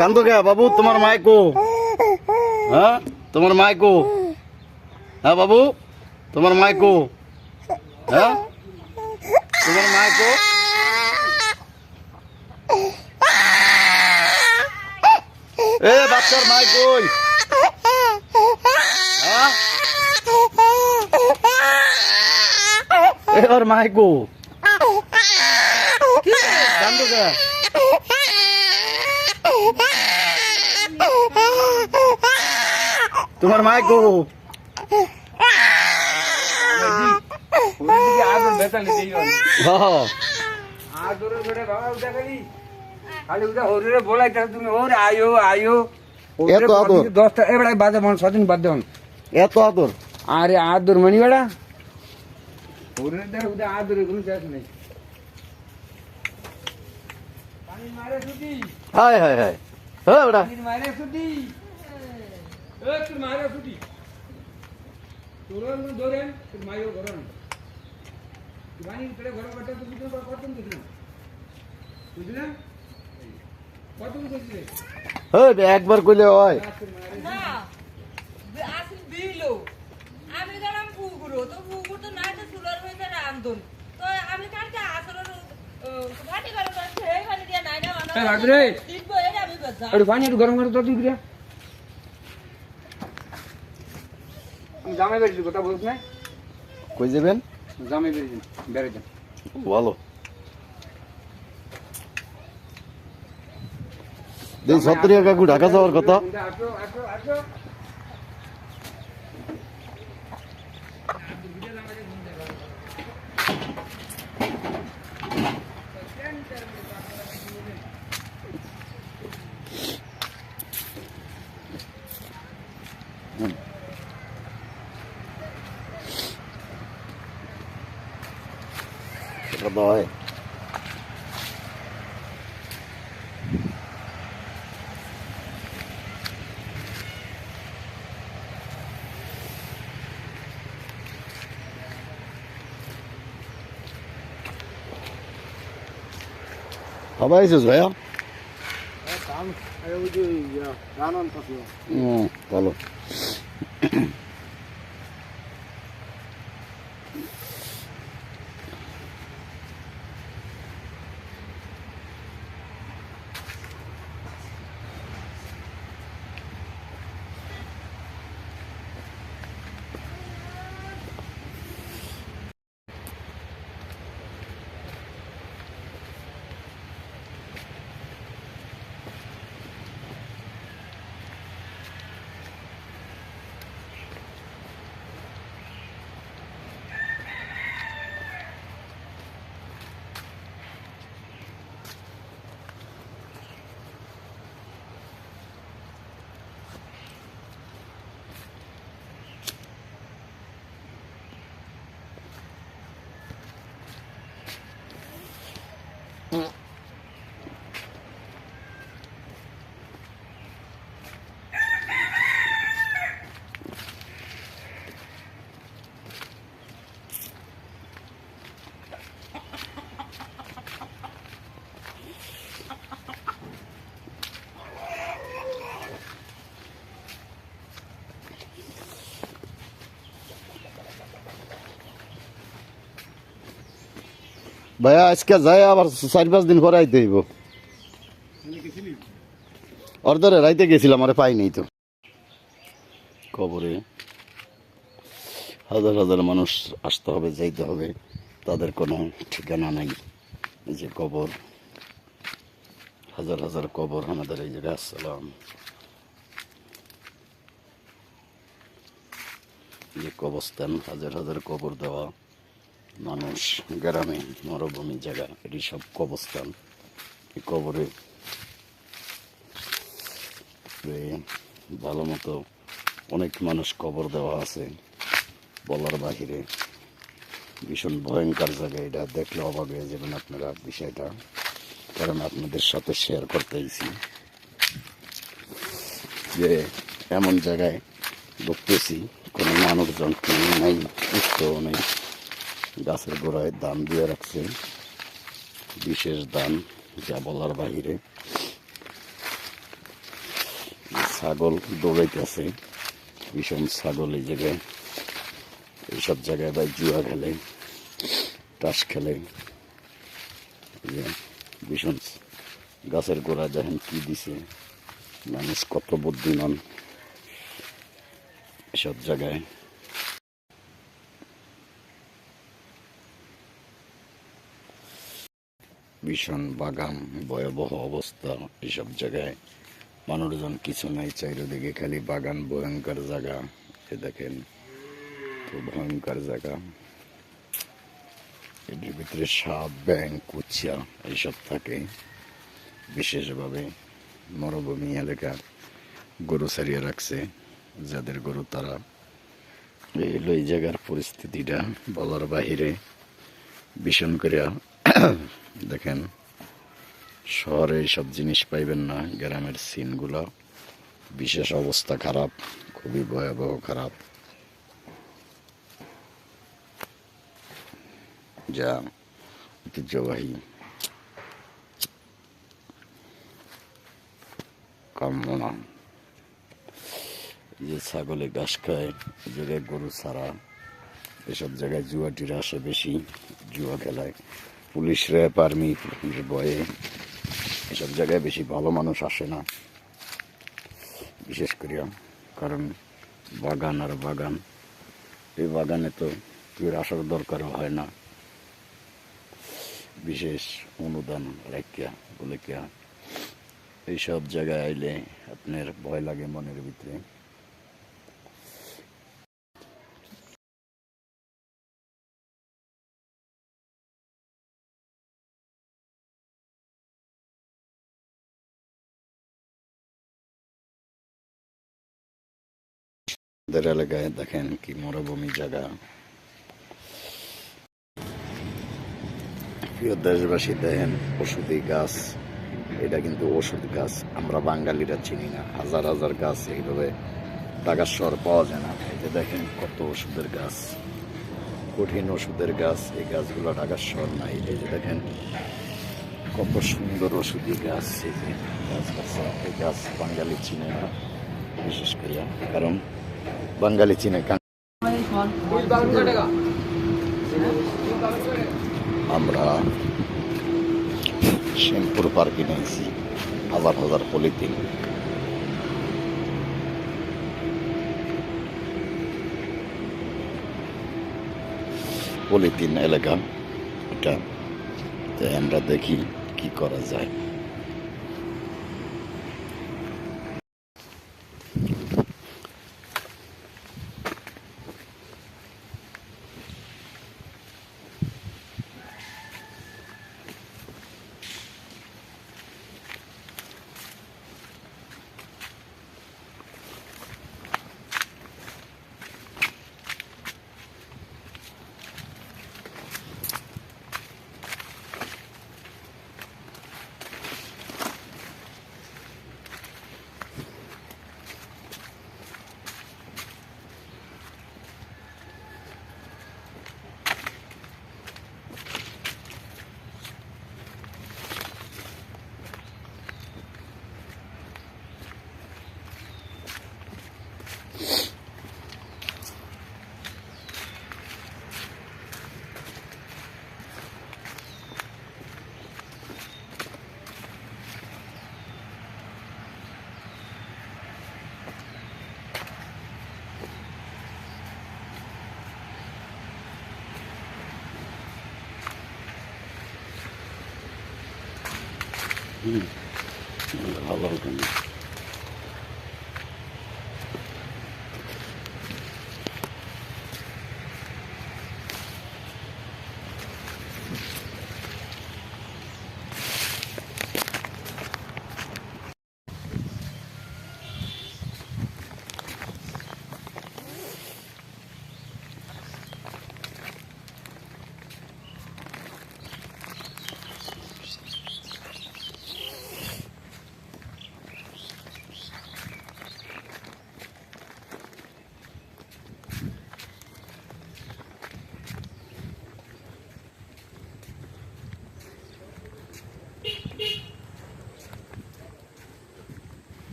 কান্দো কে বাবু? তোমার মাইকো? হ্যাঁ, তোমার মাইকো? হ্যাঁ বাবু, তোমার মাইকো? হ্যাঁ, তোমার মাইকো? এ বাচ্চার মাইকই? হ্যাঁ, এবার মাইকো কান্দো কে? তোমার মাইকো? এত আদর? আরে আদর মনি বেড়া আদর কোনো শেষ নেই। মারে ছুটি, হায় হায় হায়, হ্যাঁ ওটা মারে ছুটি, তোর মারে ছুটি, তোর ধরেন তোর মাইও ঘর বানি ঘর কাটা তুমি কত দিছিলাম বুঝলেন? কত দিছিলে? হ্যাঁ একবার কইলে হয়। না আসল বিলো আমি গেলাম পুকুরো তো পুকুর তো নাই তো সুলার হইছে রামদন তো আমি কালকে আসল ভাটি করে সেই ভাটি দিয়া নাই না এই ভাগ রে দিবো এই আমি বাজা আর পানি একটু গরম করে তো তুই দিয়া আমি জামাই বেরিয়েছি কথা বলছ না? কই যাবেন? জামাই বেরিয়েছি বেরে যান ভালো দেই 70 কাকু ঢাকা যাওয়ার কথা। আসো আসো আসো এটা দাও হয় সবাই আইসিস ভাইয়া? ভালো ভাইয়া আজকে যাই আবার 4-5 দিন পরে আইতে হইব। অর্ধরে রাইতে গেছিলাম, আরে পাইনি তো। কবরে হাজার হাজার মানুষ আসতে হবে, যাইতে হবে, তাদের কোনো ঠিকানা নাই। এই যে কবর, হাজার হাজার কবর আমাদের এই জায়গায়। আসসালাম, যে কবরস্থান, হাজার হাজার কবর দেওয়া মানুষ, গ্রামে মরুভূমি জায়গা, এটি সব কবরস্থান। এই কবরে ভালো মতো অনেক মানুষ কবর দেওয়া আছে, বলার বাহিরে। ভীষণ ভয়ঙ্কর জায়গা, এটা দেখলে অবাক হয়ে যাবেন আপনারা বিষয়টা, কারণ আপনাদের সাথে শেয়ার করতেইছি যে এমন জায়গায় ঢুকতেছি কোনো মানুষজন কেউ নেই, উৎসও নেই। গাছের গোড়ায় দান দিয়ে রাখছে, বিশেষ দান, যা বলার বাহিরে। ছাগল দৌড়াইতেছে, ভীষণ ছাগল এই জায়গায়, এইসব জায়গায় ভাই জুয়া খেলে, তাস খেলে। ভীষণ গাছের গোড়ায় দেখেন কি দিছে, মানুষ কত বুদ্ধিমান এসব জায়গায়। ভীষণ বাগান, ভয়াবহ অবস্থা এসব জায়গায়, মানুষজন কিছু নাই, চারিদিকে খালি বাগান, ভয়ঙ্কর জায়গা। এ দেখেন তো ভয়ঙ্কর জায়গা, এটির ভিতরে সাপ, ব্যাঙ, কুচিয়া এইসব থাকে। বিশেষভাবে মরুভূমি এলাকা, গরু ছাড়িয়ে রাখছে যাদের গরু, তারা এই হলো এই জায়গার পরিস্থিতিটা বলার বাহিরে। ভীষণ করে দেখেন, শহরে এইসব জিনিস পাইবেন না, গ্রামের সিনগুলো বিশেষ অবস্থা খারাপ, খুবই ভয়াবহ খারাপ, যা ঐতিহ্যবাহী কাম্য না। যে ছাগলে ঘাস খায়, এই জায়গায় গরু ছাড়া, এসব জায়গায় জুয়াটিরা আসে বেশি, জুয়া খেলায়। পুলিশ, র্যাব, আর্মি ভয়ে এসব জায়গায় বেশি ভালো মানুষ আসে না, বিশেষ করিয়া, কারণ বাগান আর বাগান, এই বাগানে তো কেউ আসার দরকারও হয় না, বিশেষ অনুদান রাখিয়া বলে কিয়া এইসব জায়গায় আইলে আপনার ভয় লাগে মনের ভিতরে। আমাদের এলাকায় দেখেন কি মরুভূমি জায়গা। প্রিয় দেশবাসী, দেখেন ওষুধি গাছ, এটা কিন্তু ওষুধ গাছ, আমরা বাঙালিরা চিনি না। হাজার হাজার গাছ এইভাবে ঢাকার শহর পাওয়া যায় না। এই যে দেখেন কত ওষুধের গাছ, কঠিন ওষুধের গাছ, এই গাছগুলো ঢাকার শহর নাই। এই যে দেখেন কত সুন্দর ওষুধি গাছ, এই যে গাছ গাছা, এই গাছ বাঙালি চিনে না বিশেষ করে, কারণ বাঙালি চিনে। আমরা শ্যামপুর পার্কে নিয়েছি, হাজার হাজার পলিথিন, পলিথিন এলাকা এটা। তাই আমরা দেখি কি করা যায়। ভালো হবে না।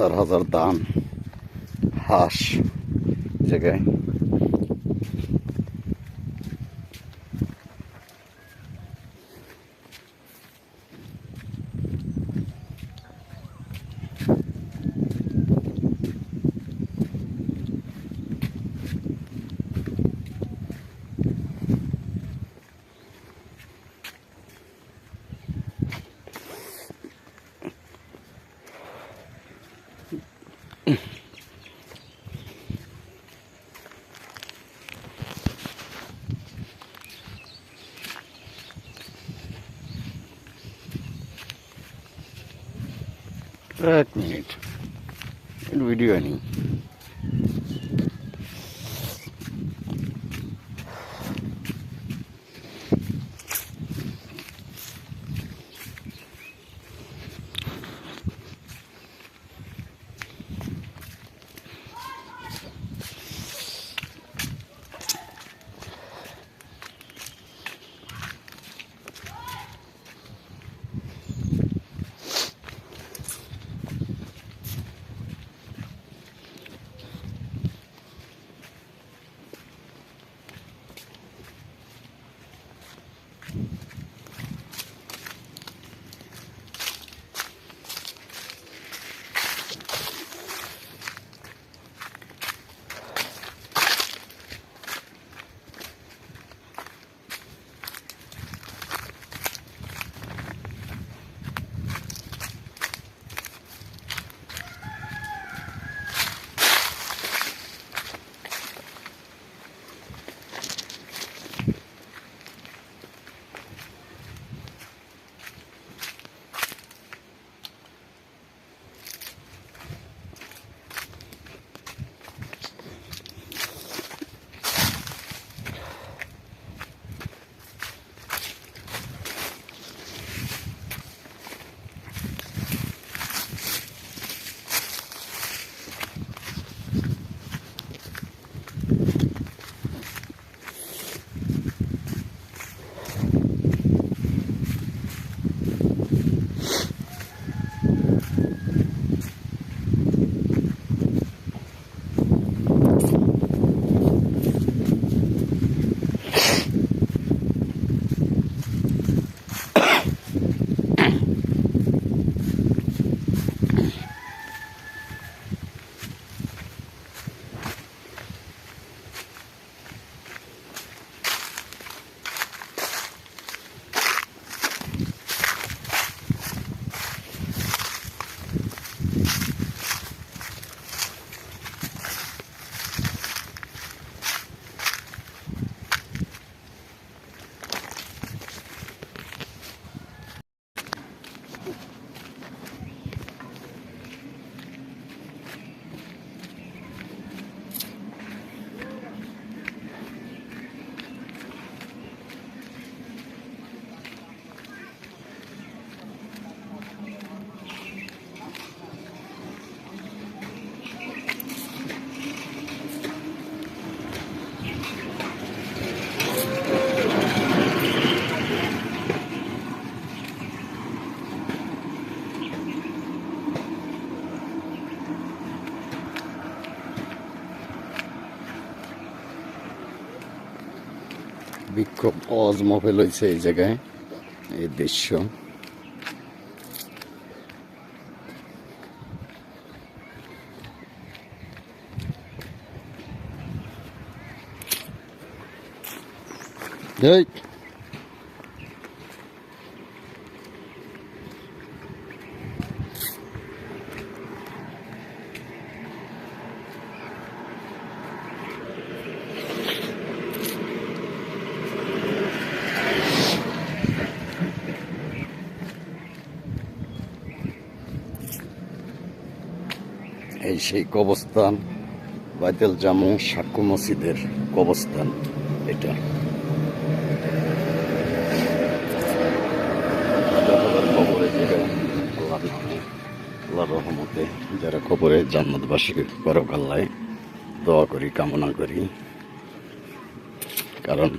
হাজার হাজার দান হাঁস জায়গায়। এক মিনিট, ভিডিও নেই। বিক্ষোভ অজমফেল হয়েছে এই জায়গায়, এই দৃশ্য। এই এই সেই কবরস্থান, বাইতুল জামু সাক্ষ্য মসজিদের কবরস্থান এটা। কবরে যারা আল্লাহর রহমতে যারা কবরে জান্নাতবাসী করুক আল্লাহ দোয়া করি, কামনা করি। কারণ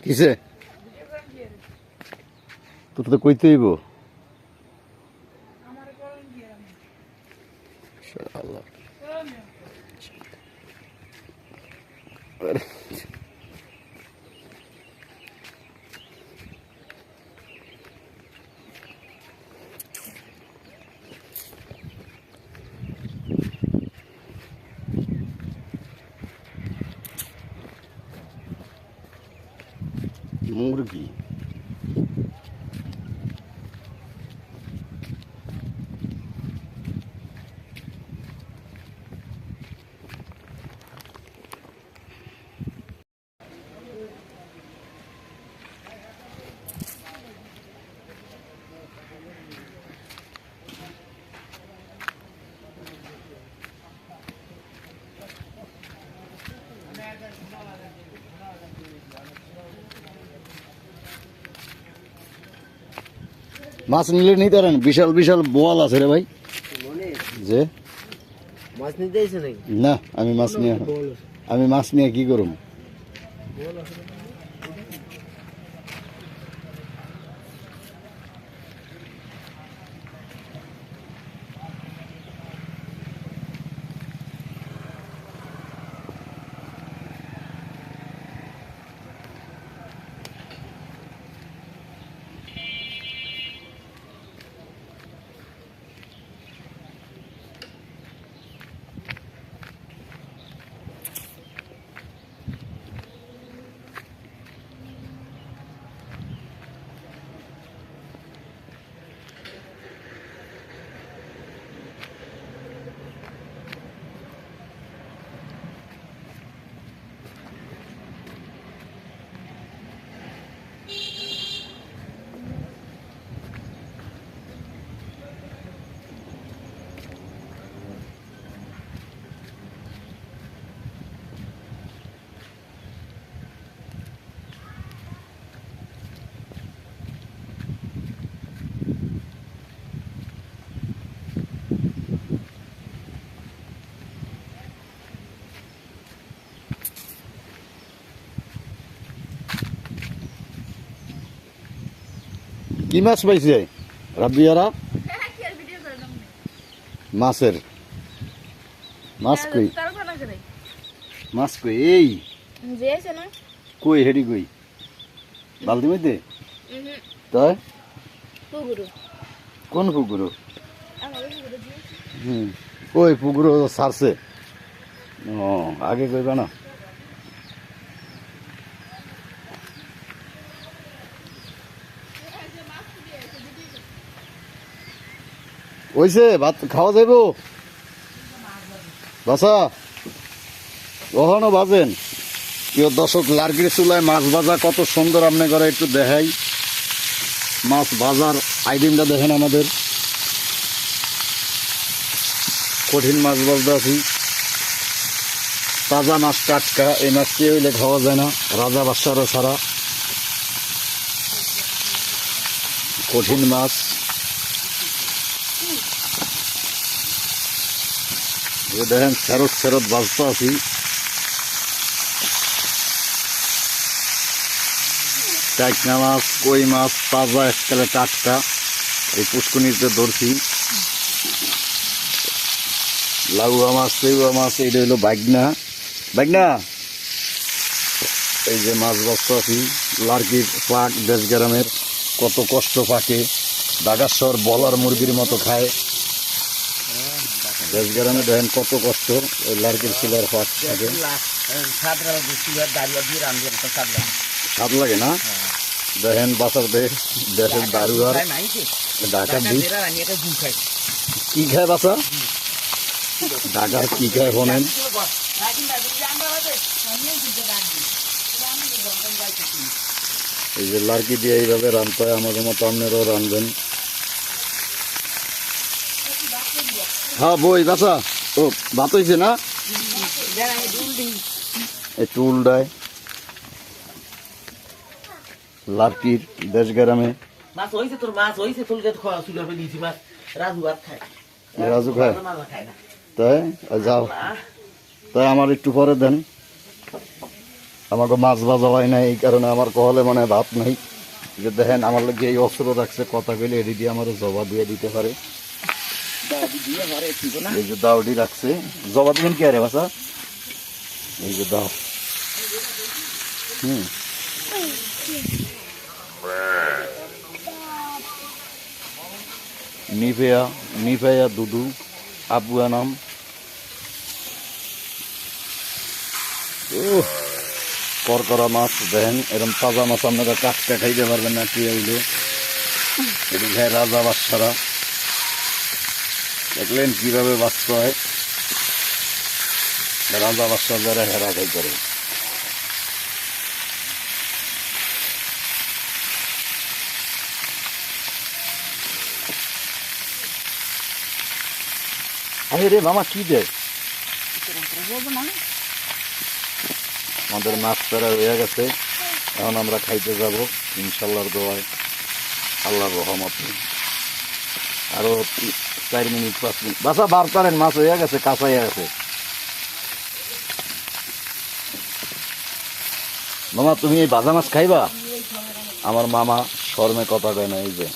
কিসে তোর তো কইতে হইব শালা। আরে, মুরগি মাছ নিলে নিতে পারেন, বিশাল বিশাল বোয়াল আছে রে ভাই। যে মাছ নিতে এসে নাকি? না, আমি মাছ নিয়ে কি করব? কি মাছ পাইছে রাবিয়ারা? মাছের মাছ কই? মাছ কই? এই কই হেডি কই? বালতি মধ্যে? তাই কোন পুকুর? কই পুকুর সারছে? ও আগে কইবা না? ওইছে ভাত খাওয়া যাইব? বাসা কখনো বাজেন? প্রিয় দর্শক, লার্কির চুলায় মাছ ভাজা কত সুন্দর আপনি করে একটু দেখাই। মাছ ভাজার আইটেমটা দেখেন, আমাদের কঠিন মাছ ভাজতে আছি। তাজা মাছ, টাটকা। এই মাছটি হইলে খাওয়া যায় না, রাজা বাদশারও ছাড়া। কঠিন মাছ। দেখেন ফেরত ফেরত বাজতে আছি। টাইকনা মাছ, কই মাছ তাজা এককালে টাটকা, এই পুষ্কুনিতে ধরছি। লাউয়া মাছ, তেউয়া মাছ, এইটা হইলো বাইগনা। বাইগনা এই যে মাছ বাজতে আছি। লার্কির পাক দেশ গ্রামের কত কষ্ট পাকে, ঢাকার বলার মুরগির মতো খায়। দেশ গ্রামে দেখেন কত কষ্ট। ওই লার্কির শিলার পাক থাকে, স্বাদ লাগে না? দেখেন বাসার দেশের দারু আর ঢাকার কি খায় বাসা? ঢাকার কি খায় শোনেন? এই যে লার্কি দিয়ে এইভাবে রানতে হয়, আমাদের মতো আপনারাও রানবেন। হ্যাঁ বই বাসা। ও ভাত হয়েছে না? একটু উল্টায় লার্কির দেশ গ্রামে মাছ হইছে তোর, মাছ হইছে তোর খাওয়া শুরু হবে দিয়েছি মাছ। রাজু ভাত খায়, রাজু খায় খায় না। তাই? যাও তাই, আমার একটু পরে দেন। আমাকে মাছ ভাজা হয় না, এই কারণে আমার কহলে মানে ভাত নাই। যে দেখেন আমার লোক এই অস্ত্র রাখছে, কথা কইলে এটি দিয়ে আমার জবা দিয়ে দিতে পারে। এই যে দাওডি রাখছে, জবা দিবেন কি আরে বাসা, এই যে দাও। নিফেয়া দুদু আবুয়া নাম। করকরা মাছ দেখেন, এরকম তাজা মাছ আপনারা কাটতে খাইতে পারবেন না। কি হইল এটি খায় রাজা বাচ্চারা, দেখলেন কিভাবে বাচ্চা হয়, রাজা বাচ্চা যারা হেরা খাই করে। আরে রে মামা কি দেয়, আমাদের মাছ ধরা হয়ে গেছে, এখন আমরা খাইতে যাব ইনশাল্লাহর দোয়ায়, আল্লাহর রহমতে। আরো 4 মিনিট 5 মিনিট বাসা বার করেন, মাছ হয়ে গেছে, কাঁচা হয়ে গেছে। মামা তুমি এই ভাজা মাছ খাইবা? আমার মামা শর্মে কথা কয় না। এই যে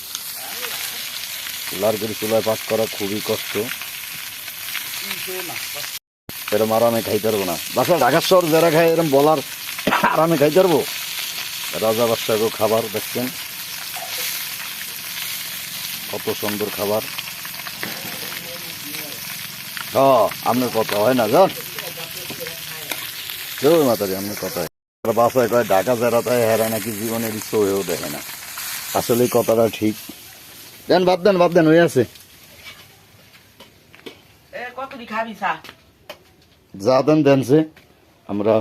লারগুড়ি চুলায় পাক করা খুবই কষ্ট, এরম আরামে খাইতে পারবো না। বাসা ঢাকার শহর যারা খায় এরম বলার আরামে খাইতে পারবো? রাজা বাদশাহ খাবার দেখছেন কত সুন্দর খাবার। আপনার কথা হয় না জান, কেউ মাতারি আপনার কথা বাসায় কয় ঢাকা যারা তাই হেরা নাকি জীবনের ইচ্ছা হয়েও দেখে না। আসলে কথাটা ঠিক। দেন বাদ দেন হয়ে আছে। কতটি খাবি চা? যা দেন দেনছে, আমরা